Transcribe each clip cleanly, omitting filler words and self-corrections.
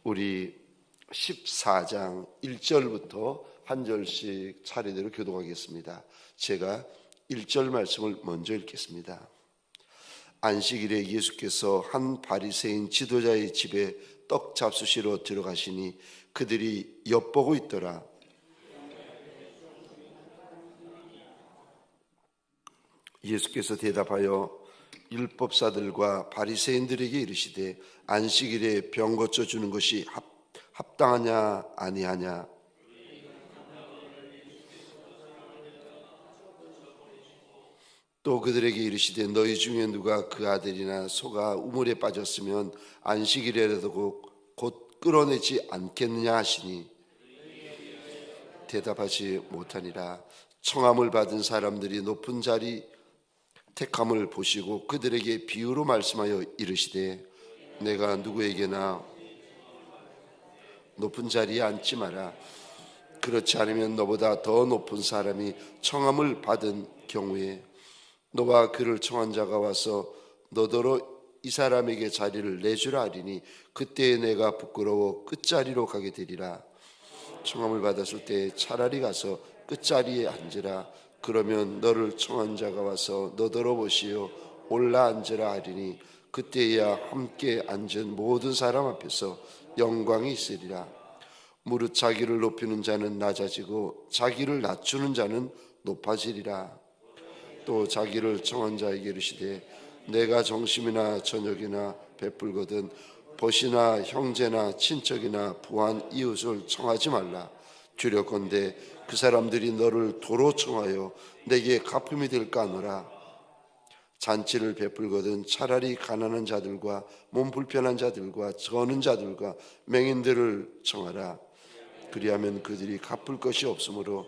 우리 14장 1절부터 한 절씩 차례대로 교독하겠습니다. 제가 1절 말씀을 먼저 읽겠습니다. 안식일에 예수께서 한 바리새인 지도자의 집에 떡 잡수시러 들어가시니 그들이 엿보고 있더라. 예수께서 대답하여 율법사들과 바리새인들에게 이르시되 안식일에 병 고쳐 주는 것이 합당하냐 아니하냐. 또 그들에게 이르시되 너희 중에 누가 그 아들이나 소가 우물에 빠졌으면 안식일에라도 곧 끌어내지 않겠느냐 하시니 대답하지 못하니라. 청함을 받은 사람들이 높은 자리 택함을 보시고 그들에게 비유로 말씀하여 이르시되 내가 누구에게나 높은 자리에 앉지 마라. 그렇지 않으면 너보다 더 높은 사람이 청함을 받은 경우에 너와 그를 청한 자가 와서 너더러 이 사람에게 자리를 내주라 하리니 그때에 내가 부끄러워 끝자리로 가게 되리라. 청함을 받았을 때 차라리 가서 끝자리에 앉으라. 그러면 너를 청한 자가 와서 너더러 보시어 올라 앉으라 하리니 그때야 함께 앉은 모든 사람 앞에서 영광이 있으리라. 무릇 자기를 높이는 자는 낮아지고 자기를 낮추는 자는 높아지리라. 또 자기를 청한 자에게 이르시되 내가 정심이나 저녁이나 베풀거든 벗이나 형제나 친척이나 부한 이웃을 청하지 말라. 주려건대 그 사람들이 너를 도로 청하여 내게 갚음이 될까 하노라. 잔치를 베풀거든 차라리 가난한 자들과 몸 불편한 자들과 저는 자들과 맹인들을 청하라. 그리하면 그들이 갚을 것이 없으므로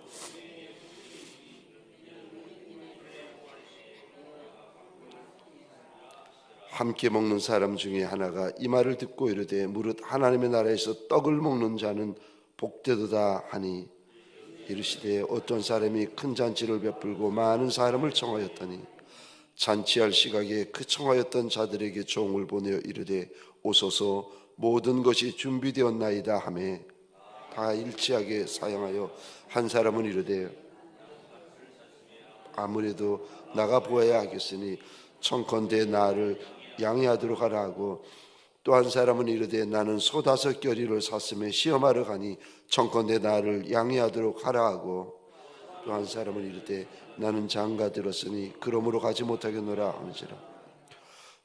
함께 먹는 사람 중에 하나가 이 말을 듣고 이르되 무릇 하나님의 나라에서 떡을 먹는 자는 복되도다 하니 이르시되 어떤 사람이 큰 잔치를 베풀고 많은 사람을 청하였더니 잔치할 시각에 그 청하였던 자들에게 종을 보내어 이르되 오소서 모든 것이 준비되었나이다 하매 다 일치하게 사양하여 한 사람은 이르되 아무래도 나가 보아야 하겠으니 청컨대 나를 양해하도록 하라 하고 또 한 사람은 이르되 나는 소 5겨리를 샀음에 시험하러 가니 청컨대 나를 양해하도록 하라 하고 또 한 사람은 이르되 나는 장가 들었으니 그러므로 가지 못하겠노라 하는지라.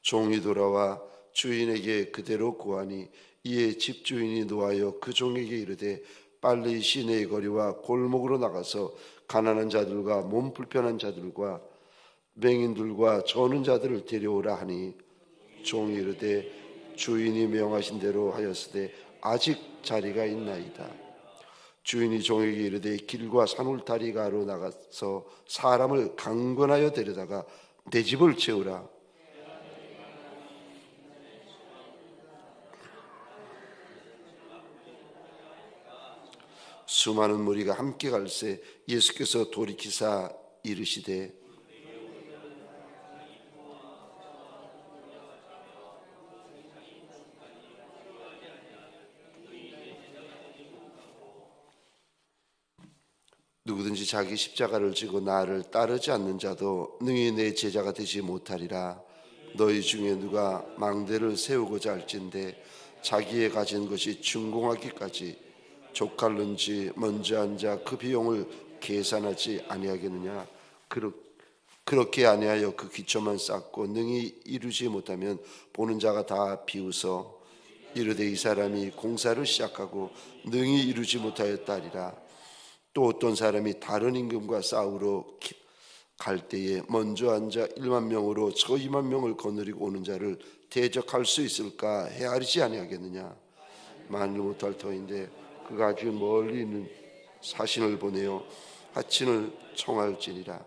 종이 돌아와 주인에게 그대로 구하니 이에 집주인이 노하여 그 종에게 이르되 빨리 시내의 거리와 골목으로 나가서 가난한 자들과 몸 불편한 자들과 맹인들과 저는 자들을 데려오라 하니 종이 이르되 주인이 명하신 대로 하였으되 아직 자리가 있나이다. 주인이 종에게 이르되 길과 산울타리가로 나가서 사람을 강권하여 데려다가 내 집을 채우라. 수많은 무리가 함께 갈새 예수께서 돌이키사 이르시되 누구든지 자기 십자가를 지고 나를 따르지 않는 자도 능히 내 제자가 되지 못하리라. 너희 중에 누가 망대를 세우고자 할진대 자기의 가진 것이 준공하기까지 족할는지 먼저 앉아 그 비용을 계산하지 아니하겠느냐. 그렇게 아니하여 그 기초만 쌓고 능히 이루지 못하면 보는 자가 다 비웃어 이르되 이 사람이 공사를 시작하고 능히 이루지 못하였다 하리라. 또 어떤 사람이 다른 임금과 싸우러 갈 때에 먼저 앉아 1만 명으로 저 2만 명을 거느리고 오는 자를 대적할 수 있을까 헤아리지 아니하겠느냐. 만일 못할 터인데 그가 아주 멀리 있는 사신을 보내어 하친을 청할지니라.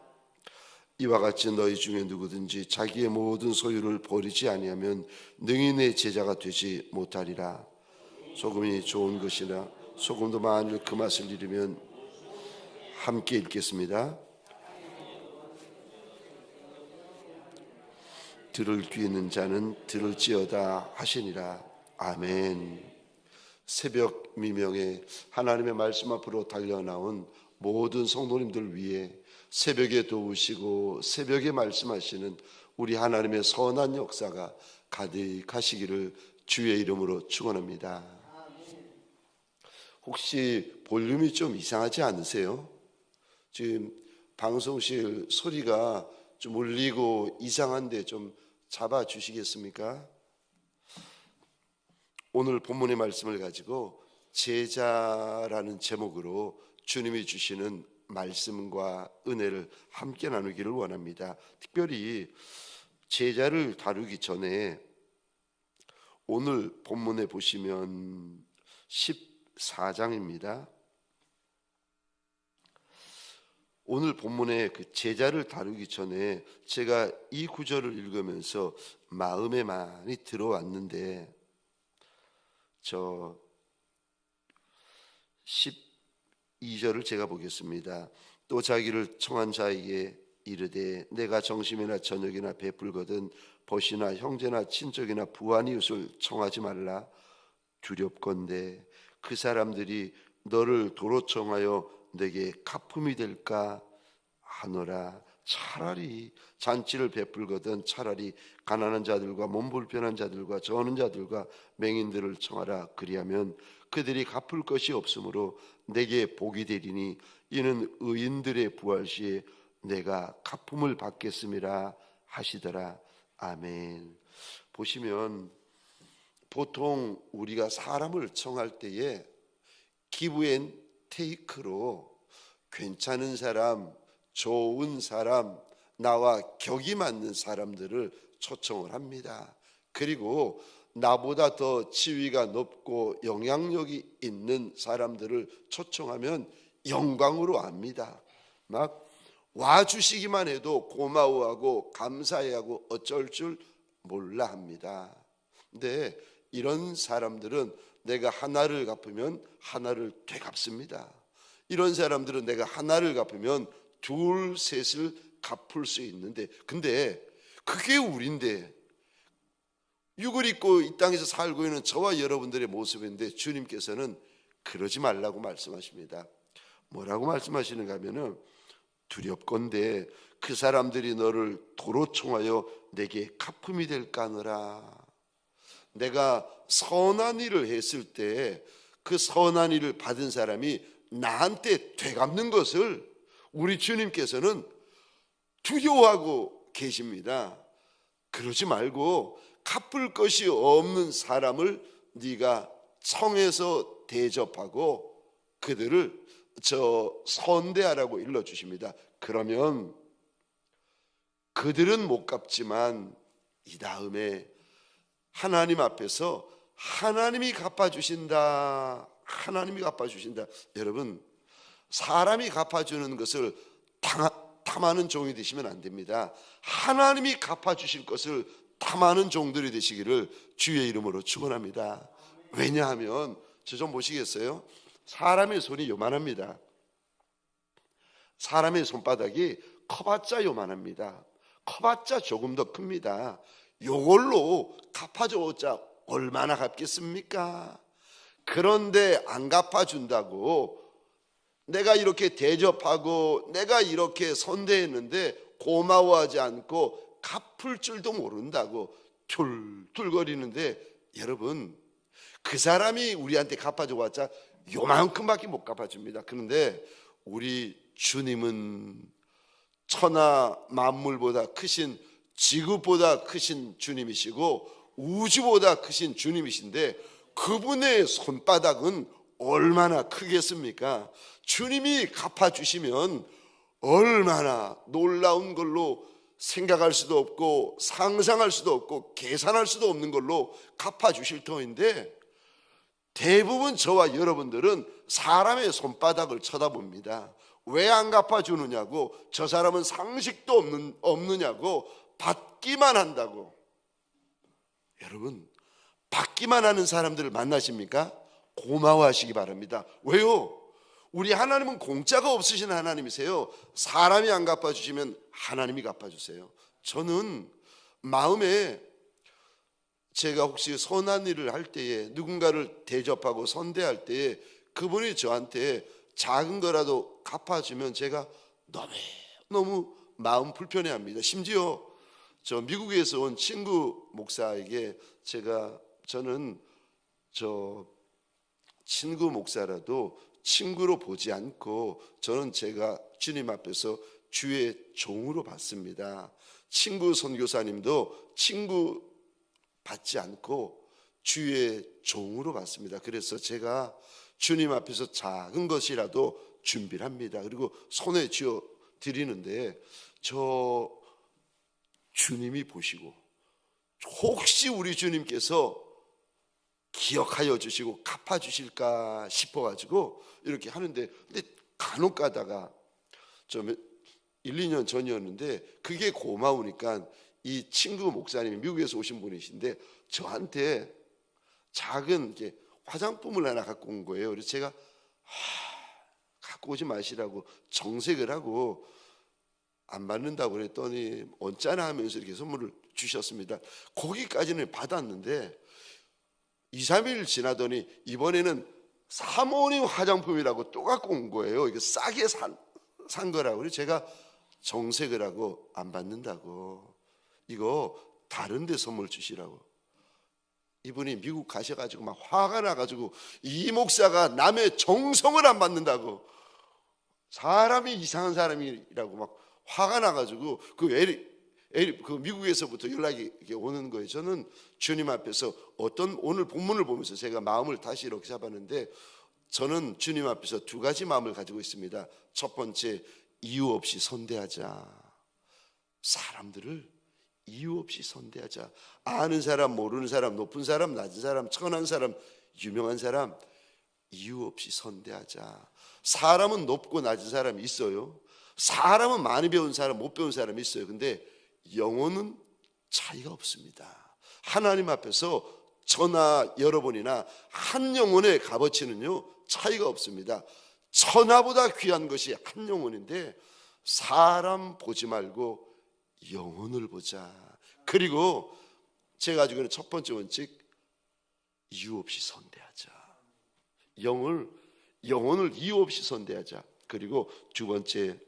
이와 같이 너희 중에 누구든지 자기의 모든 소유를 버리지 아니하면 능히 내 제자가 되지 못하리라. 소금이 좋은 것이나 소금도 만일 그 맛을 잃으면 함께 읽겠습니다. 들을 귀 있는 자는 들을지어다 하시니라. 아멘. 새벽 미명에 하나님의 말씀 앞으로 달려나온 모든 성도님들 위해 새벽에 도우시고 새벽에 말씀하시는 우리 하나님의 선한 역사가 가득하시기를 주의 이름으로 축원합니다. 혹시 볼륨이 좀 이상하지 않으세요? 지금 방송실 소리가 좀 울리고 이상한데 좀 잡아주시겠습니까? 오늘 본문의 말씀을 가지고 제자라는 제목으로 주님이 주시는 말씀과 은혜를 함께 나누기를 원합니다. 특별히 제자를 다루기 전에 오늘 본문에 보시면 14장입니다. 오늘 본문에 그 제자를 다루기 전에 제가 이 구절을 읽으면서 마음에 많이 들어왔는데, 저 12절을 제가 보겠습니다. 또 자기를 청한 자에게 이르되 내가 정심이나 저녁이나 베풀거든 벗이나 형제나 친족이나 부한 이웃을 청하지 말라. 두렵건대 그 사람들이 너를 도로 청하여 내게 가품이 될까 하노라. 차라리 잔치를 베풀거든 차라리 가난한 자들과 몸불편한 자들과 저는 자들과 맹인들을 청하라. 그리하면 그들이 갚을 것이 없으므로 내게 복이 되리니 이는 의인들의 부활 시에 내가 가품을 받겠음이라 하시더라. 아멘. 보시면 보통 우리가 사람을 청할 때에 기브 앤 테이크로 괜찮은 사람, 좋은 사람, 나와 격이 맞는 사람들을 초청을 합니다. 그리고 나보다 더 지위가 높고 영향력이 있는 사람들을 초청하면 영광으로 압니다. 막 와주시기만 해도 고마워하고 감사해하고 어쩔 줄 몰라 합니다. 근데 이런 사람들은 내가 하나를 갚으면 하나를 되갚습니다. 이런 사람들은 내가 하나를 갚으면 둘, 셋을 갚을 수 있는데, 근데 그게 우리인데, 육을 입고 이 땅에서 살고 있는 저와 여러분들의 모습인데 주님께서는 그러지 말라고 말씀하십니다. 뭐라고 말씀하시는가 하면은 두렵건대 그 사람들이 너를 도로 청하여 내게 가품이 될까 하노라. 내가 선한 일을 했을 때 그 선한 일을 받은 사람이 나한테 되갚는 것을 우리 주님께서는 두려워하고 계십니다. 그러지 말고 갚을 것이 없는 사람을 네가 청해서 대접하고 그들을 선대하라고 일러주십니다. 그러면 그들은 못 갚지만 이 다음에 하나님 앞에서 하나님이 갚아주신다. 하나님이 갚아주신다. 여러분, 사람이 갚아주는 것을 탐하는 종이 되시면 안 됩니다. 하나님이 갚아주실 것을 탐하는 종들이 되시기를 주의 이름으로 축원합니다. 왜냐하면 저 좀 보시겠어요? 사람의 손이 요만합니다. 사람의 손바닥이 커봤자 요만합니다. 커봤자 조금 더 큽니다. 요걸로 갚아줘자 얼마나 갚겠습니까? 그런데 안 갚아준다고 내가 이렇게 대접하고 내가 이렇게 선대했는데 고마워하지 않고 갚을 줄도 모른다고 툴툴거리는데, 여러분, 그 사람이 우리한테 갚아줘봤자 요만큼밖에 못 갚아줍니다. 그런데 우리 주님은 천하 만물보다 크신, 지구보다 크신 주님이시고 우주보다 크신 주님이신데 그분의 손바닥은 얼마나 크겠습니까? 주님이 갚아주시면 얼마나 놀라운 걸로 생각할 수도 없고 상상할 수도 없고 계산할 수도 없는 걸로 갚아주실 터인데, 대부분 저와 여러분들은 사람의 손바닥을 쳐다봅니다. 왜 안 갚아주느냐고, 저 사람은 상식도 없느냐고, 받기만 한다고. 여러분, 받기만 하는 사람들을 만나십니까? 고마워하시기 바랍니다. 왜요? 우리 하나님은 공짜가 없으신 하나님이세요. 사람이 안 갚아주시면 하나님이 갚아주세요. 저는 마음에 제가 혹시 선한 일을 할 때에, 누군가를 대접하고 선대할 때에 그분이 저한테 작은 거라도 갚아주면 제가 너무 마음 불편해합니다. 심지어 저 미국에서 온 친구 목사에게 저는 저 친구 목사라도 친구로 보지 않고 저는 제가 주님 앞에서 주의 종으로 받습니다. 친구 선교사님도 친구 받지 않고 주의 종으로 받습니다. 그래서 제가 주님 앞에서 작은 것이라도 준비를 합니다. 그리고 손에 쥐어 드리는데 저 주님이 보시고 혹시 우리 주님께서 기억하여 주시고 갚아 주실까 싶어가지고 이렇게 하는데, 근데 간혹 가다가 좀 1, 2년 전이었는데 그게 고마우니까 이 친구 목사님이 미국에서 오신 분이신데 저한테 작은 이렇게 화장품을 하나 갖고 온 거예요. 그래서 제가 갖고 오지 마시라고 정색을 하고 안 받는다고 그랬더니 언짢아 하면서 이렇게 선물을 주셨습니다. 거기까지는 받았는데 2, 3일 지나더니 이번에는 사모님 화장품이라고 또 갖고 온 거예요. 이거 싸게 산 거라고. 그래서 제가 정색을 하고 안 받는다고, 이거 다른 데 선물 주시라고. 이분이 미국 가셔가지고 막 화가 나가지고 이 목사가 남의 정성을 안 받는다고, 사람이 이상한 사람이라고 막 화가 나가지고 그 미국에서부터 연락이 오는 거예요. 저는 주님 앞에서 오늘 본문을 보면서 제가 마음을 다시 이렇게 잡았는데, 저는 주님 앞에서 두 가지 마음을 가지고 있습니다. 첫 번째, 이유 없이 선대하자. 사람들을 이유 없이 선대하자. 아는 사람, 모르는 사람, 높은 사람, 낮은 사람, 천한 사람, 유명한 사람, 이유 없이 선대하자. 사람은 높고 낮은 사람이 있어요. 사람은 많이 배운 사람, 못 배운 사람이 있어요. 근데 영혼은 차이가 없습니다. 하나님 앞에서 저나 여러분이나 한 영혼의 값어치는요 차이가 없습니다. 천하보다 귀한 것이 한 영혼인데, 사람 보지 말고 영혼을 보자. 그리고 제가 가지고 있는 첫 번째 원칙, 이유 없이 선대하자. 영혼을 이유 없이 선대하자. 그리고 두 번째,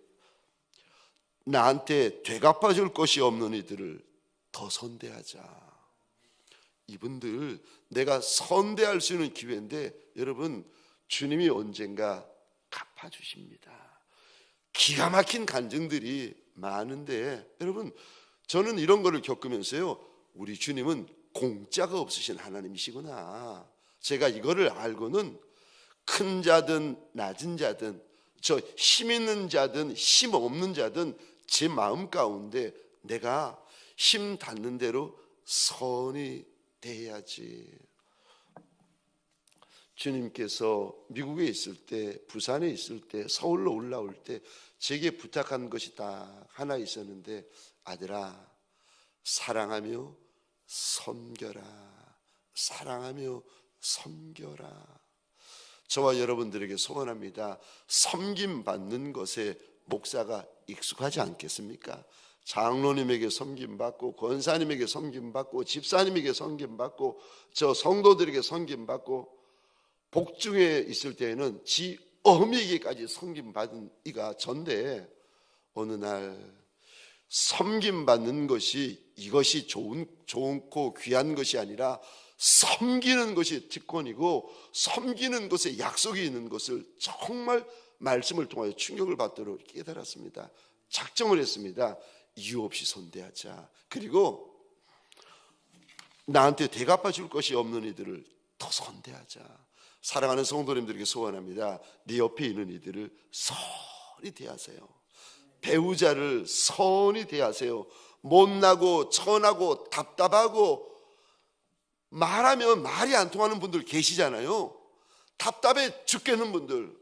나한테 되갚아줄 것이 없는 이들을 더 선대하자. 이분들 내가 선대할 수 있는 기회인데, 여러분 주님이 언젠가 갚아주십니다. 기가 막힌 간증들이 많은데, 여러분 저는 이런 거를 겪으면서요, 우리 주님은 공짜가 없으신 하나님이시구나. 제가 이거를 알고는 큰 자든 낮은 자든, 저 힘 있는 자든 힘 없는 자든 제 마음 가운데 내가 힘 닿는 대로 선이 돼야지. 주님께서 미국에 있을 때, 부산에 있을 때, 서울로 올라올 때 제게 부탁한 것이 딱 하나 있었는데, 아들아, 사랑하며 섬겨라. 사랑하며 섬겨라. 저와 여러분들에게 소원합니다. 섬김 받는 것에 목사가 익숙하지 않겠습니까? 장로님에게 섬김받고, 권사님에게 섬김받고, 집사님에게 섬김받고, 저 성도들에게 섬김받고, 복중에 있을 때에는 지 어미에게까지 섬김받은 이가 전데, 어느 날 섬김받는 것이 이것이 좋고 귀한 것이 아니라 섬기는 것이 특권이고, 섬기는 것에 약속이 있는 것을 정말 말씀을 통하여 충격을 받도록 깨달았습니다. 작정을 했습니다. 이유 없이 선대하자. 그리고 나한테 대갚아 줄 것이 없는 이들을 더 선대하자. 사랑하는 성도님들에게 소원합니다. 네 옆에 있는 이들을 선히 대하세요. 배우자를 선히 대하세요. 못나고 천하고 답답하고 말하면 말이 안 통하는 분들 계시잖아요. 답답해 죽겠는 분들,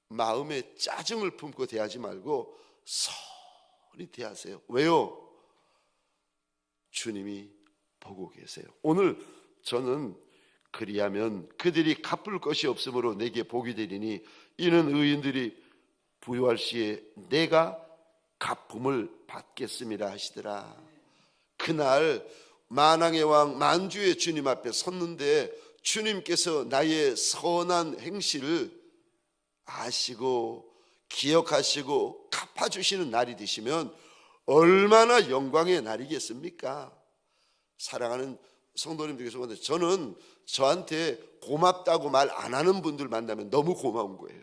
마음에 짜증을 품고 대하지 말고 선히 대하세요. 왜요? 주님이 보고 계세요. 오늘 저는 그리하면 그들이 갚을 것이 없으므로 내게 복이 되리니 이는 의인들이 부유할 시에 내가 갚음을 받겠음이라 하시더라. 그날 만왕의 왕 만주의 주님 앞에 섰는데 주님께서 나의 선한 행실을 아시고 기억하시고 갚아주시는 날이 되시면 얼마나 영광의 날이겠습니까? 사랑하는 성도님들께서 보는데, 저는 저한테 고맙다고 말 안 하는 분들 만나면 너무 고마운 거예요.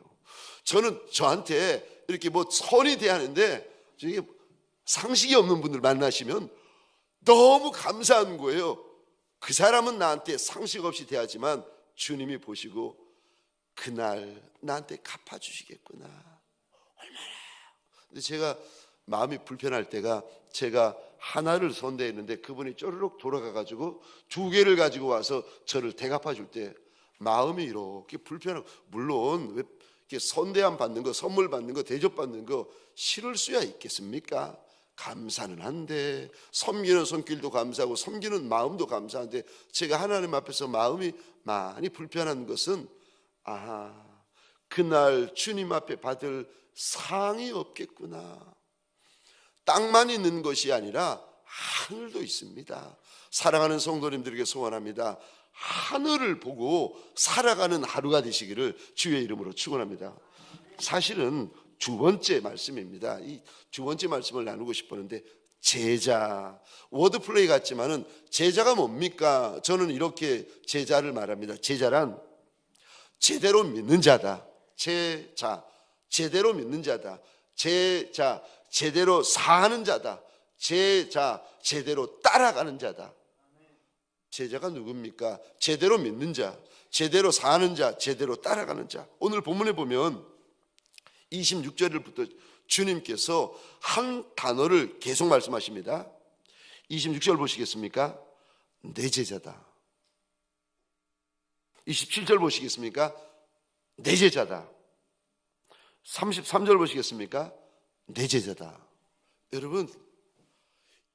저는 저한테 이렇게 뭐 선이 대하는데 저게 상식이 없는 분들 만나시면 너무 감사한 거예요. 그 사람은 나한테 상식 없이 대하지만 주님이 보시고 그날 나한테 갚아주시겠구나. 얼마나. 근데 제가 마음이 불편할 때가, 제가 하나를 선대했는데 그분이 쪼르륵 돌아가가지고 두 개를 가지고 와서 저를 대갚아 줄 때 마음이 이렇게 불편하고, 물론 왜 이렇게 선대함 받는 거, 선물 받는 거, 대접 받는 거 싫을 수야 있겠습니까? 감사는 한데, 섬기는 손길도 감사하고 섬기는 마음도 감사한데, 제가 하나님 앞에서 마음이 많이 불편한 것은, 그날 주님 앞에 받을 상이 없겠구나. 땅만 있는 것이 아니라 하늘도 있습니다. 사랑하는 성도님들에게 소원합니다. 하늘을 보고 살아가는 하루가 되시기를 주의 이름으로 축원합니다. 사실은 두 번째 말씀입니다. 이 두 번째 말씀을 나누고 싶었는데, 제자, 워드플레이 같지만은 제자가 뭡니까? 저는 이렇게 제자를 말합니다. 제자란 제대로 믿는 자다. 제자, 제대로 믿는 자다. 제자, 제대로 사는 자다. 제자, 제대로 따라가는 자다. 제자가 누굽니까? 제대로 믿는 자, 제대로 사는 자, 제대로 따라가는 자. 오늘 본문에 보면 26절부터 주님께서 한 단어를 계속 말씀하십니다. 26절 보시겠습니까? 내 제자다. 27절 보시겠습니까? 내 제자다. 33절 보시겠습니까? 내 제자다. 여러분,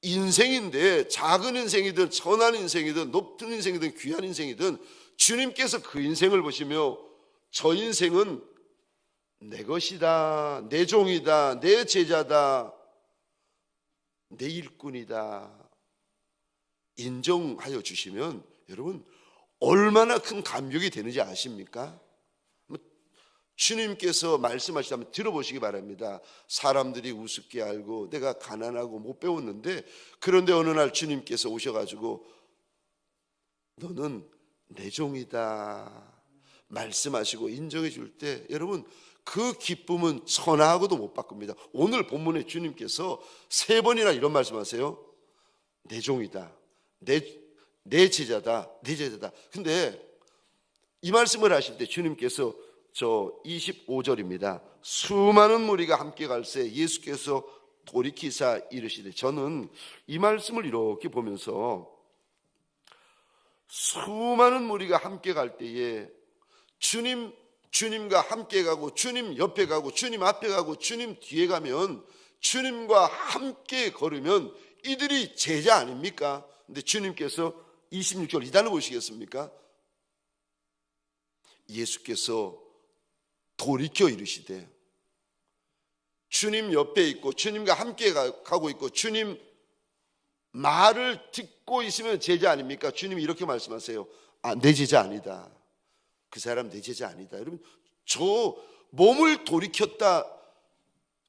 인생인데 작은 인생이든 선한 인생이든 높은 인생이든 귀한 인생이든 주님께서 그 인생을 보시며 저 인생은 내 것이다, 내 종이다, 내 제자다, 내 일꾼이다 인정하여 주시면 여러분 얼마나 큰 감격이 되는지 아십니까? 주님께서 말씀하시다면 들어보시기 바랍니다. 사람들이 우습게 알고 내가 가난하고 못 배웠는데, 그런데 어느 날 주님께서 오셔가지고 너는 내 종이다 말씀하시고 인정해 줄 때, 여러분 그 기쁨은 천하하고도 못 바꿉니다. 오늘 본문에 주님께서 3번이나 이런 말씀하세요. 내 종이다, 내 제자다, 내 제자다. 근데 이 말씀을 하실 때 주님께서 저 25절입니다. 수많은 무리가 함께 갈새 예수께서 돌이키사 이르시되, 저는 이 말씀을 이렇게 보면서 수많은 무리가 함께 갈 때에 주님과 함께 가고 주님 옆에 가고 주님 앞에 가고 주님 뒤에 가면, 주님과 함께 걸으면 이들이 제자 아닙니까? 근데 주님께서 26절 이 단어 보시겠습니까? 예수께서 돌이켜 이르시되, 주님 옆에 있고 주님과 함께 가고 있고 주님 말을 듣고 있으면 제자 아닙니까? 주님이 이렇게 말씀하세요. 내 제자 아니다. 그 사람 내 제자 아니다. 여러분, 저 몸을 돌이켰다,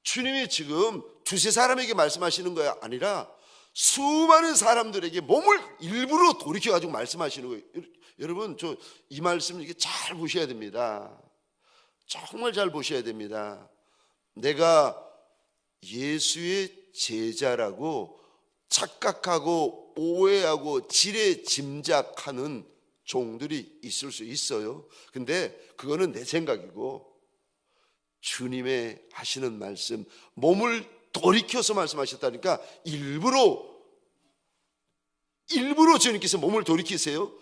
주님이 지금 두세 사람에게 말씀하시는 거야 아니라 수많은 사람들에게 몸을 일부러 돌이켜가지고 말씀하시는 거예요. 여러분, 저 이 말씀 이렇게 잘 보셔야 됩니다. 정말 잘 보셔야 됩니다. 내가 예수의 제자라고 착각하고 오해하고 지레 짐작하는 종들이 있을 수 있어요. 근데 그거는 내 생각이고, 주님의 하시는 말씀, 몸을 돌이켜서 말씀하셨다니까 일부러 주님께서 몸을 돌이키세요.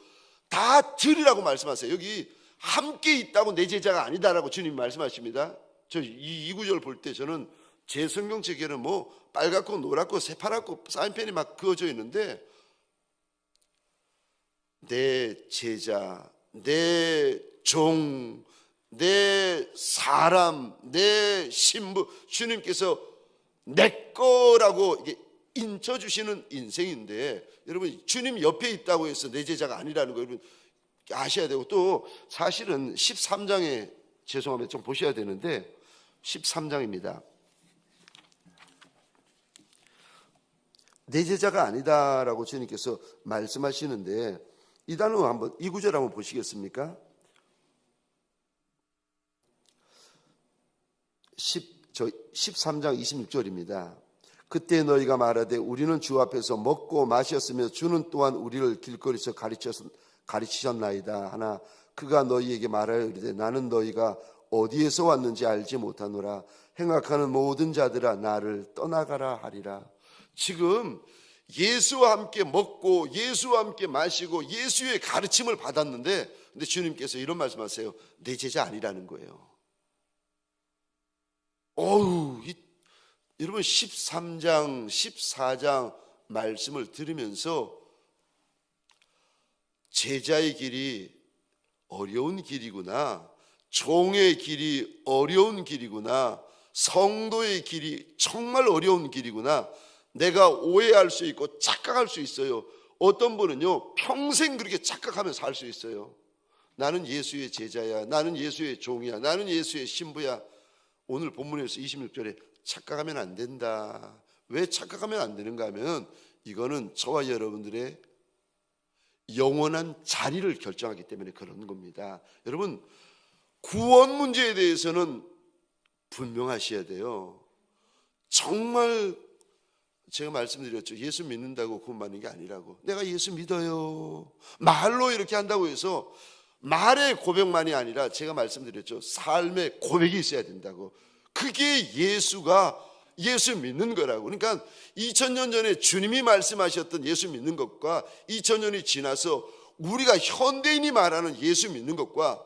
다 들으라고 말씀하세요. 여기 함께 있다고 내 제자가 아니다라고 주님 말씀하십니다. 저 이 구절 볼 때 저는 제 성경책에는 뭐 빨갛고 노랗고 새파랗고 사인펜이 막 그어져 있는데, 내 제자, 내 종, 내 사람, 내 신부, 주님께서 내 거라고 인쳐주시는 인생인데, 여러분 주님 옆에 있다고 해서 내 제자가 아니라는 거 여러분 아셔야 되고, 또 사실은 13장에 죄송하면 좀 보셔야 되는데 13장입니다. 내 제자가 아니다라고 주님께서 말씀하시는데, 이 단어 한번, 이 구절 한번 보시겠습니까? 13장 26절입니다. 그때 너희가 말하되 우리는 주 앞에서 먹고 마셨으며 주는 또한 우리를 길거리에서 가르치셨나이다 하나 그가 너희에게 말하여 이르되 나는 너희가 어디에서 왔는지 알지 못하노라. 행악하는 모든 자들아 나를 떠나가라 하리라. 지금 예수와 함께 먹고 예수와 함께 마시고 예수의 가르침을 받았는데, 근데 주님께서 이런 말씀하세요. 내 제자 아니라는 거예요. 여러분 13장 14장 말씀을 들으면서 제자의 길이 어려운 길이구나, 종의 길이 어려운 길이구나, 성도의 길이 정말 어려운 길이구나, 내가 오해할 수 있고 착각할 수 있어요. 어떤 분은요 평생 그렇게 착각하면서 살 수 있어요. 나는 예수의 제자야, 나는 예수의 종이야, 나는 예수의 신부야. 오늘 본문에서 26절에 착각하면 안 된다. 왜 착각하면 안 되는가 하면, 이거는 저와 여러분들의 영원한 자리를 결정하기 때문에 그런 겁니다. 여러분 구원 문제에 대해서는 분명하셔야 돼요. 정말 제가 말씀드렸죠. 예수 믿는다고 구원받는 게 아니라고. 내가 예수 믿어요 말로 이렇게 한다고 해서 말의 고백만이 아니라, 제가 말씀드렸죠. 삶의 고백이 있어야 된다고. 그게 예수 믿는 거라고. 그러니까 2000년 전에 주님이 말씀하셨던 예수 믿는 것과 2000년이 지나서 우리가 현대인이 말하는 예수 믿는 것과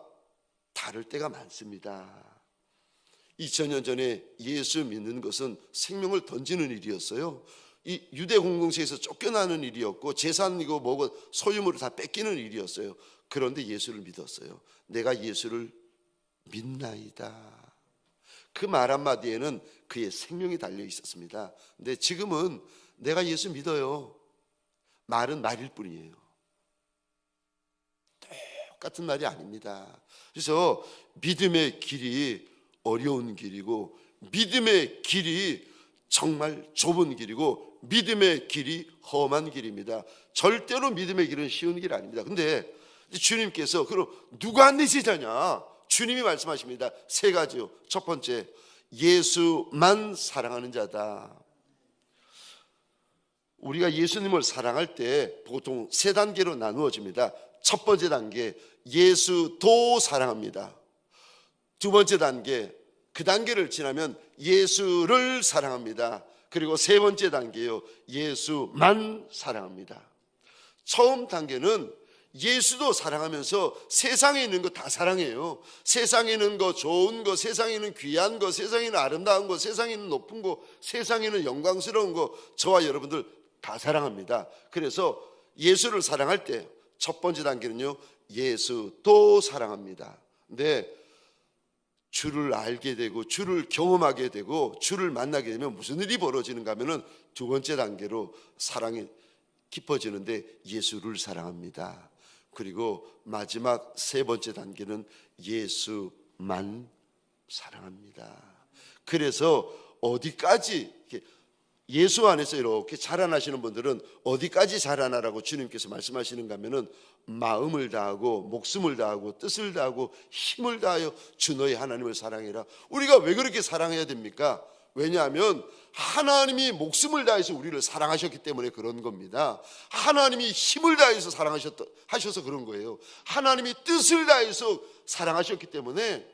다를 때가 많습니다. 2000년 전에 예수 믿는 것은 생명을 던지는 일이었어요. 이 유대 공동체에서 쫓겨나는 일이었고, 재산이고 뭐고 소유물을 다 뺏기는 일이었어요. 그런데 예수를 믿었어요. 내가 예수를 믿나이다. 그 말 한마디에는 그의 생명이 달려 있었습니다. 근데 지금은 내가 예수 믿어요 말은 말일 뿐이에요. 똑같은 말이 아닙니다. 그래서 믿음의 길이 어려운 길이고, 믿음의 길이 정말 좁은 길이고, 믿음의 길이 험한 길입니다. 절대로 믿음의 길은 쉬운 길 아닙니다. 근데 주님께서 그럼 누가 내 제자냐? 주님이 말씀하십니다. 세 가지요. 첫 번째, 예수만 사랑하는 자다. 우리가 예수님을 사랑할 때 보통 세 단계로 나누어집니다. 첫 번째 단계, 예수도 사랑합니다. 두 번째 단계, 그 단계를 지나면 예수를 사랑합니다. 그리고 세 번째 단계요, 예수만 사랑합니다. 처음 단계는 예수도 사랑하면서 세상에 있는 거 다 사랑해요. 세상에 있는 거, 좋은 거, 세상에 있는 귀한 거, 세상에 있는 아름다운 거, 세상에 있는 높은 거, 세상에 있는 영광스러운 거, 저와 여러분들 다 사랑합니다. 그래서 예수를 사랑할 때 첫 번째 단계는요, 예수도 사랑합니다. 근데 주를 알게 되고 주를 경험하게 되고 주를 만나게 되면 무슨 일이 벌어지는가 하면은 두 번째 단계로 사랑이 깊어지는데 예수를 사랑합니다. 그리고 마지막 세 번째 단계는 예수만 사랑합니다. 그래서 어디까지 예수 안에서 이렇게 자라나시는 분들은 어디까지 자라나라고 주님께서 말씀하시는가 하면은 마음을 다하고 목숨을 다하고 뜻을 다하고 힘을 다하여 주 너희 하나님을 사랑해라. 우리가 왜 그렇게 사랑해야 됩니까? 왜냐하면 하나님이 목숨을 다해서 우리를 사랑하셨기 때문에 그런 겁니다. 하나님이 힘을 다해서 사랑하셔서 그런 거예요. 하나님이 뜻을 다해서 사랑하셨기 때문에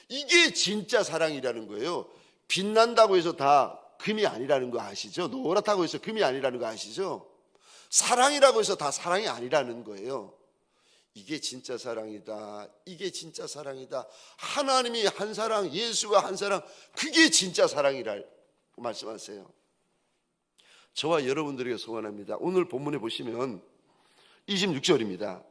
이게 진짜 사랑이라는 거예요. 빛난다고 해서 다 금이 아니라는 거 아시죠? 노랗다고 해서 금이 아니라는 거 아시죠? 사랑이라고 해서 다 사랑이 아니라는 거예요. 이게 진짜 사랑이다. 이게 진짜 사랑이다. 하나님이 한 사랑, 예수가 한 사랑, 그게 진짜 사랑이라고 말씀하세요. 저와 여러분들에게 소원합니다. 오늘 본문에 보시면 26절입니다.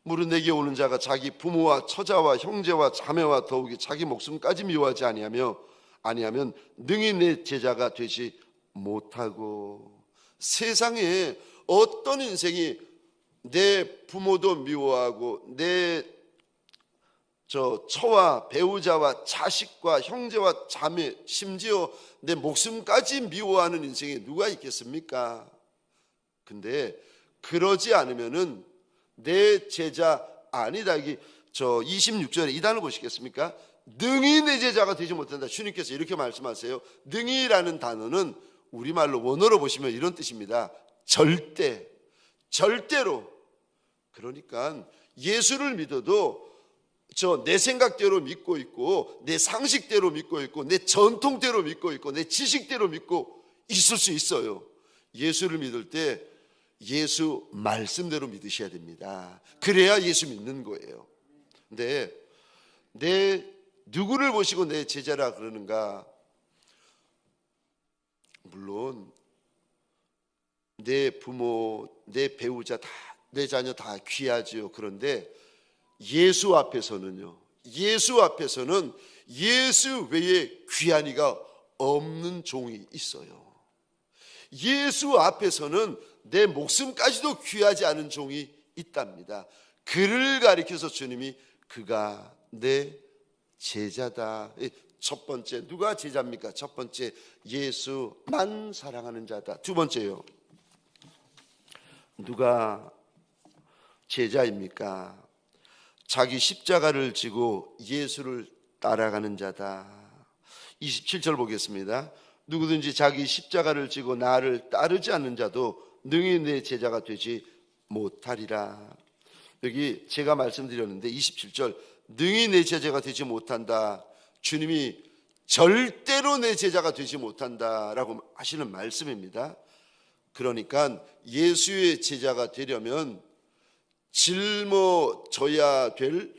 무릇 내게 오는 자가 자기 부모와 처자와 형제와 자매와 더욱이 자기 목숨까지 미워하지 아니하면 능히 내 제자가 되지 못하고, 세상에 어떤 인생이 내 부모도 미워하고 내 처와 배우자와 자식과 형제와 자매, 심지어 내 목숨까지 미워하는 인생에 누가 있겠습니까? 근데 그러지 않으면은 내 제자 아니다. 이게 26절에 이 단어 보시겠습니까? 능히 내 제자가 되지 못한다. 주님께서 이렇게 말씀하세요. 능히라는 단어는 우리말로 원어로 보시면 이런 뜻입니다. 절대로. 그러니까 예수를 믿어도 내 생각대로 믿고 있고, 내 상식대로 믿고 있고, 내 전통대로 믿고 있고, 내 지식대로 믿고 있을 수 있어요. 예수를 믿을 때 예수 말씀대로 믿으셔야 됩니다. 그래야 예수 믿는 거예요. 근데 내 누구를 보시고 내 제자라 그러는가? 물론 내 부모, 내 배우자 다, 내 자녀 다 귀하지요. 그런데 예수 앞에서는 예수 외에 귀한 이가 없는 종이 있어요. 예수 앞에서는 내 목숨까지도 귀하지 않은 종이 있답니다. 그를 가리켜서 주님이 그가 내 제자다. 첫 번째, 누가 제자입니까? 첫 번째, 예수만 사랑하는 자다. 두 번째요, 누가 제자입니까? 자기 십자가를 지고 예수를 따라가는 자다. 27절 보겠습니다. 누구든지 자기 십자가를 지고 나를 따르지 않는 자도 능히 내 제자가 되지 못하리라. 여기 제가 말씀드렸는데 27절, 능히 내 제자가 되지 못한다. 주님이 절대로 내 제자가 되지 못한다라고 하시는 말씀입니다. 그러니까 예수의 제자가 되려면 짊어져야 될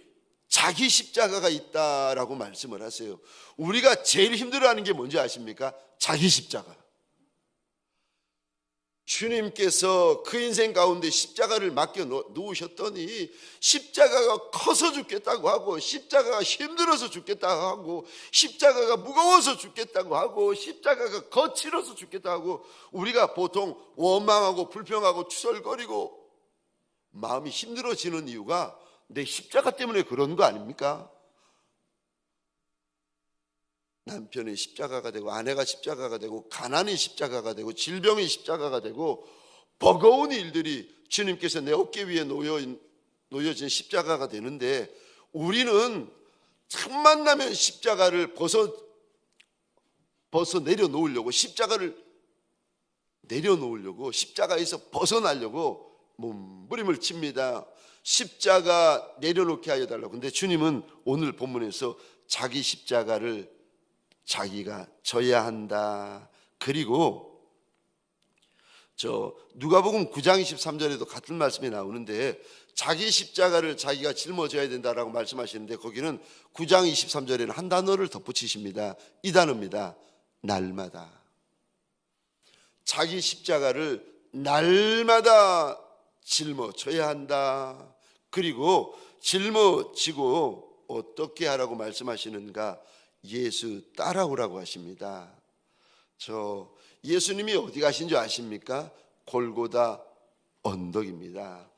자기 십자가가 있다라고 말씀을 하세요. 우리가 제일 힘들어하는 게 뭔지 아십니까? 자기 십자가. 주님께서 그 인생 가운데 십자가를 맡겨 놓으셨더니 십자가가 커서 죽겠다고 하고, 십자가가 힘들어서 죽겠다고 하고, 십자가가 무거워서 죽겠다고 하고, 십자가가 거칠어서 죽겠다고 하고, 우리가 보통 원망하고 불평하고 추설거리고 마음이 힘들어지는 이유가 내 십자가 때문에 그런 거 아닙니까? 남편이 십자가가 되고, 아내가 십자가가 되고, 가난이 십자가가 되고, 질병이 십자가가 되고, 버거운 일들이 주님께서 내 어깨 위에 놓여진 십자가가 되는데, 우리는 틈만 나면 십자가를 벗어 내려놓으려고, 십자가를 내려놓으려고, 십자가에서 벗어나려고 몸부림을 칩니다. 십자가 내려놓게 하여 달라고. 근데 주님은 오늘 본문에서 자기 십자가를 자기가 져야 한다. 그리고 누가복음 9장 23절에도 같은 말씀이 나오는데, 자기 십자가를 자기가 짊어져야 된다라고 말씀하시는데, 거기는 9장 23절에는 한 단어를 덧붙이십니다. 이 단어입니다. 날마다. 자기 십자가를 날마다 짊어져야 한다. 그리고 짊어지고 어떻게 하라고 말씀하시는가? 예수 따라오라고 하십니다. 예수님이 어디 가신 줄 아십니까? 골고다 언덕입니다.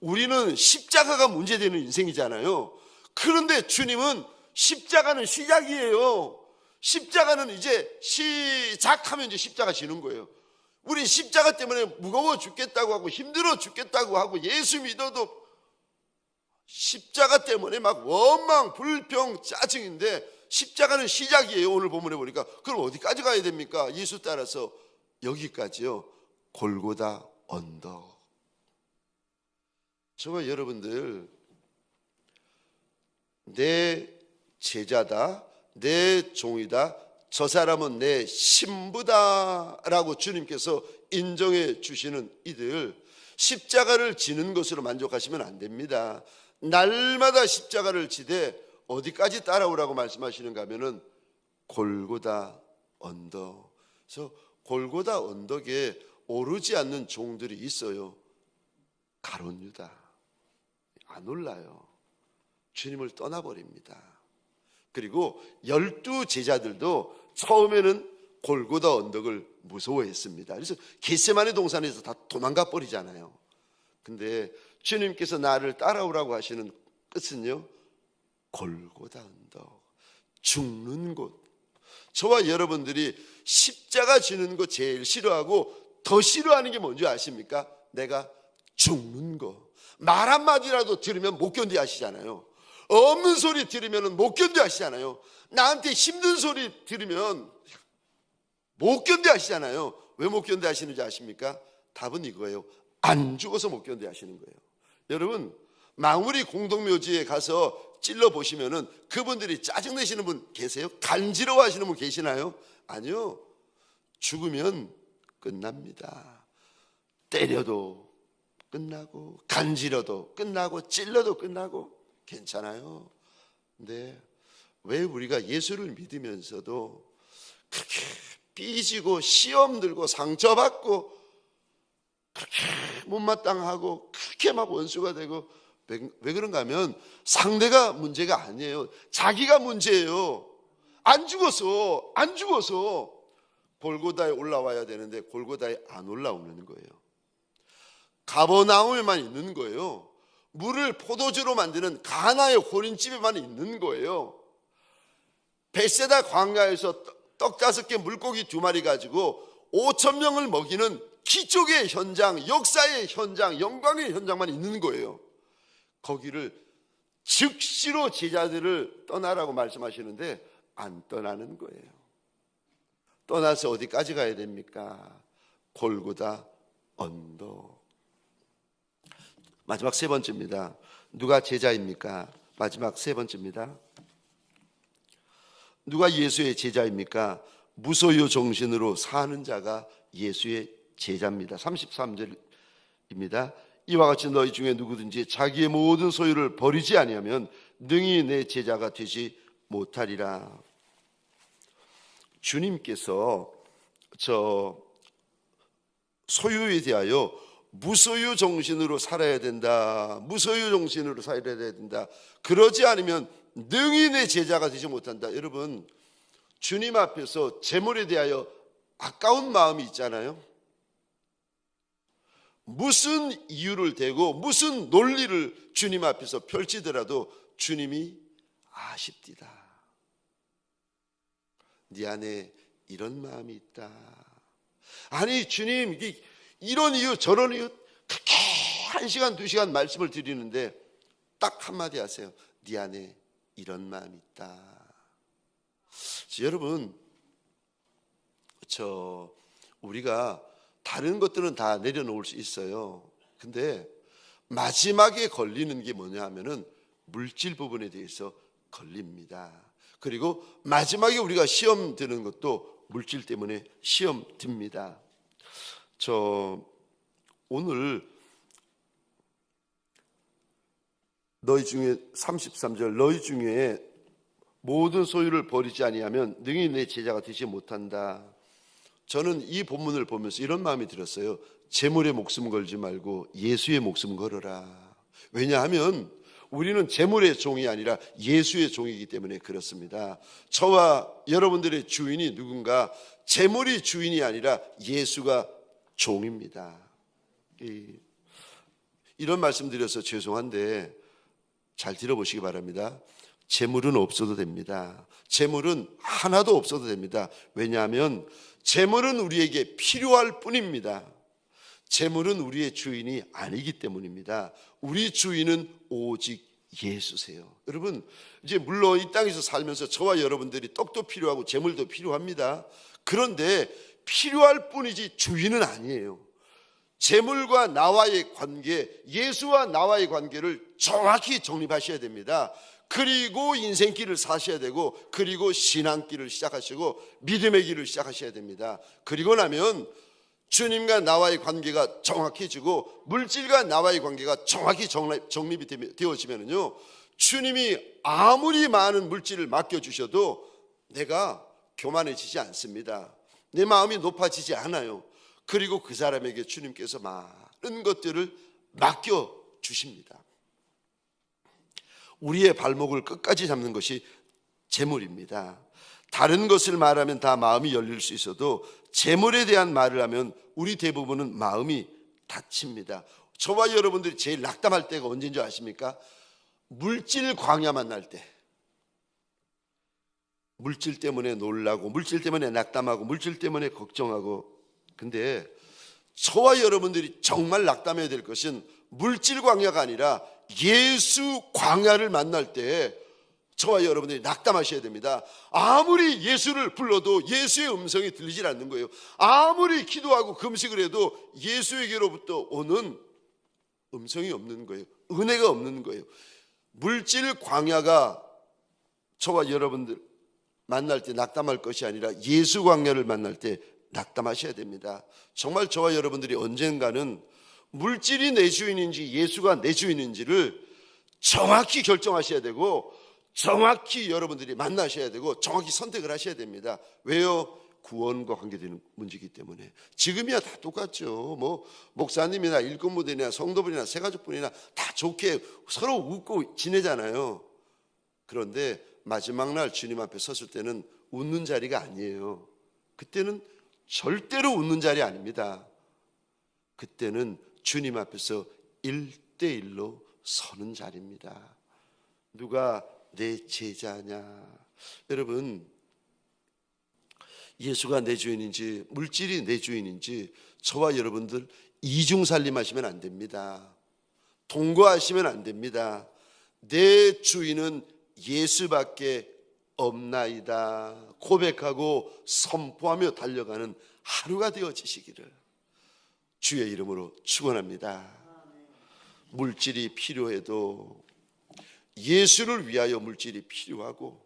우리는 십자가가 문제되는 인생이잖아요. 그런데 주님은 십자가는 시작이에요. 십자가는 이제 시작하면 이제 십자가 지는 거예요. 우리 십자가 때문에 무거워 죽겠다고 하고 힘들어 죽겠다고 하고, 예수 믿어도 십자가 때문에 막 원망, 불평, 짜증인데, 십자가는 시작이에요. 오늘 본문에 보니까. 그럼 어디까지 가야 됩니까? 예수 따라서 여기까지요. 골고다 언덕. 정말 여러분들, 내 제자다, 내 종이다, 저 사람은 내 신부다라고 주님께서 인정해 주시는 이들, 십자가를 지는 것으로 만족하시면 안 됩니다. 날마다 십자가를 지되 어디까지 따라오라고 말씀하시는가 하면은 골고다 언덕. 그래서 골고다 언덕에 오르지 않는 종들이 있어요. 가룟 유다 안 올라요. 주님을 떠나버립니다. 그리고 12 제자들도 처음에는 골고다 언덕을 무서워했습니다. 그래서 겟세마네 동산에서 다 도망가 버리잖아요. 근데 주님께서 나를 따라오라고 하시는 끝은요, 골고다 언덕, 죽는 곳. 저와 여러분들이 십자가 지는 거 제일 싫어하고 더 싫어하는 게 뭔지 아십니까? 내가 죽는 거. 말 한마디라도 들으면 못 견디 하시잖아요. 없는 소리 들으면 못 견디 하시잖아요. 나한테 힘든 소리 들으면 못 견디 하시잖아요. 왜 못 견디 하시는지 아십니까? 답은 이거예요. 안 죽어서 못 견디 하시는 거예요. 여러분, 망우리 공동묘지에 가서 찔러 보시면은 그분들이 짜증내시는 분 계세요? 간지러워 하시는 분 계시나요? 아니요. 죽으면 끝납니다. 때려도 끝나고, 간지러도 끝나고, 찔러도 끝나고 괜찮아요. 근데 왜 우리가 예수를 믿으면서도 그렇게 삐지고 시험 들고 상처받고 그렇게 못마땅하고 그렇게 막 원수가 되고, 왜 그런가 하면 상대가 문제가 아니에요. 자기가 문제예요. 안 죽어서 골고다에 올라와야 되는데 골고다에 안 올라오는 거예요. 가버나움에만 있는 거예요. 물을 포도주로 만드는 가나의 호린집에만 있는 거예요. 벳세다 광야에서 떡 5개 물고기 2마리 가지고 5,000명을 먹이는 기적의 현장, 역사의 현장, 영광의 현장만 있는 거예요. 거기를 즉시로 제자들을 떠나라고 말씀하시는데 안 떠나는 거예요. 떠나서 어디까지 가야 됩니까? 골고다 언덕. 마지막 3번째입니다. 누가 제자입니까? 마지막 3번째입니다. 누가 예수의 제자입니까? 무소유 정신으로 사는 자가 예수의 제자입니다. 33절입니다. 이와 같이 너희 중에 누구든지 자기의 모든 소유를 버리지 아니하면 능히 내 제자가 되지 못하리라. 주님께서 소유에 대하여 무소유 정신으로 살아야 된다. 무소유 정신으로 살아야 된다. 그러지 않으면 능히 내 제자가 되지 못한다. 여러분, 주님 앞에서 재물에 대하여 아까운 마음이 있잖아요. 무슨 이유를 대고 무슨 논리를 주님 앞에서 펼치더라도 주님이 아십디다. 네 안에 이런 마음이 있다. 아니 주님, 이런 이유 저런 이유 그렇게 1시간 2시간 말씀을 드리는데 딱 한마디 하세요. 네 안에 이런 마음이 있다. 여러분, 우리가 다른 것들은 다 내려놓을 수 있어요. 근데 마지막에 걸리는 게 뭐냐 하면은 물질 부분에 대해서 걸립니다. 그리고 마지막에 우리가 시험 드는 것도 물질 때문에 시험 듭니다. 오늘 너희 중에 33절 너희 중에 모든 소유를 버리지 아니하면 능히 내 제자가 되지 못한다. 저는 이 본문을 보면서 이런 마음이 들었어요. 재물에 목숨 걸지 말고 예수의 목숨 걸어라. 왜냐하면 우리는 재물의 종이 아니라 예수의 종이기 때문에 그렇습니다. 저와 여러분들의 주인이 누군가 재물이 주인이 아니라 예수가 종입니다. 이런 말씀 드려서 죄송한데 잘 들어보시기 바랍니다. 재물은 없어도 됩니다. 재물은 하나도 없어도 됩니다. 왜냐하면 재물은 우리에게 필요할 뿐입니다. 재물은 우리의 주인이 아니기 때문입니다. 우리 주인은 오직 예수세요. 여러분, 이제 물론 이 땅에서 살면서 저와 여러분들이 떡도 필요하고 재물도 필요합니다. 그런데 필요할 뿐이지 주인은 아니에요. 재물과 나와의 관계, 예수와 나와의 관계를 정확히 정립하셔야 됩니다. 그리고 인생길을 사셔야 되고, 그리고 신앙길을 시작하시고 믿음의 길을 시작하셔야 됩니다. 그리고 나면 주님과 나와의 관계가 정확해지고 물질과 나와의 관계가 정확히 정립이 되어지면요, 주님이 아무리 많은 물질을 맡겨주셔도 내가 교만해지지 않습니다. 내 마음이 높아지지 않아요. 그리고 그 사람에게 주님께서 많은 것들을 맡겨주십니다. 우리의 발목을 끝까지 잡는 것이 재물입니다. 다른 것을 말하면 다 마음이 열릴 수 있어도 재물에 대한 말을 하면 우리 대부분은 마음이 닫힙니다. 저와 여러분들이 제일 낙담할 때가 언제인 줄 아십니까? 물질 광야 만날 때. 물질 때문에 놀라고, 물질 때문에 낙담하고, 물질 때문에 걱정하고. 근데 저와 여러분들이 정말 낙담해야 될 것은 물질 광야가 아니라 예수 광야를 만날 때 저와 여러분들이 낙담하셔야 됩니다. 아무리 예수를 불러도 예수의 음성이 들리질 않는 거예요. 아무리 기도하고 금식을 해도 예수에게로부터 오는 음성이 없는 거예요. 은혜가 없는 거예요. 물질 광야가 저와 여러분들 만날 때 낙담할 것이 아니라 예수 광야를 만날 때 낙담하셔야 됩니다. 정말 저와 여러분들이 언젠가는 물질이 내 주인인지 예수가 내 주인인지를 정확히 결정하셔야 되고, 정확히 여러분들이 만나셔야 되고, 정확히 선택을 하셔야 됩니다. 왜요? 구원과 관계되는 문제이기 때문에. 지금이야 다 똑같죠. 뭐 목사님이나 일꾼분들이나 성도분이나 새가족분이나 다 좋게 서로 웃고 지내잖아요. 그런데 마지막 날 주님 앞에 섰을 때는 웃는 자리가 아니에요. 그때는 절대로 웃는 자리 아닙니다. 그때는 주님 앞에서 1대1로 서는 자리입니다. 누가 내 제자냐? 여러분, 예수가 내 주인인지 물질이 내 주인인지 저와 여러분들 이중살림 하시면 안 됩니다. 동거하시면 안 됩니다. 내 주인은 예수밖에 없나이다 고백하고 선포하며 달려가는 하루가 되어지시기를 주의 이름으로 축원합니다. 물질이 필요해도 예수를 위하여 물질이 필요하고,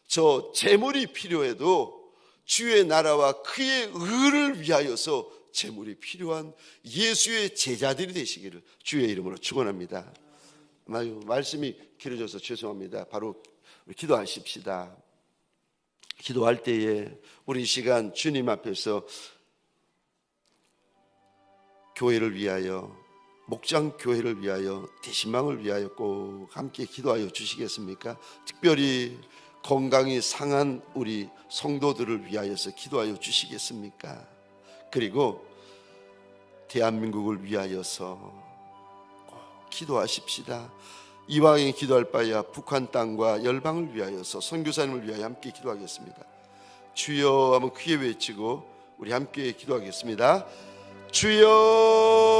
저 재물이 필요해도 주의 나라와 그의 의를 위하여서 재물이 필요한 예수의 제자들이 되시기를 주의 이름으로 축원합니다. 말씀이 길어져서 죄송합니다. 바로 우리 기도하십시다. 기도할 때에 우리 시간 주님 앞에서 교회를 위하여, 목장 교회를 위하여, 대신망을 위하여 꼭 함께 기도하여 주시겠습니까? 특별히 건강이 상한 우리 성도들을 위하여서 기도하여 주시겠습니까? 그리고 대한민국을 위하여서 꼭 기도하십시다. 이왕에 기도할 바야 북한 땅과 열방을 위하여서, 선교사님을 위하여 함께 기도하겠습니다. 주여 하면 크게 외치고 우리 함께 기도하겠습니다. 주여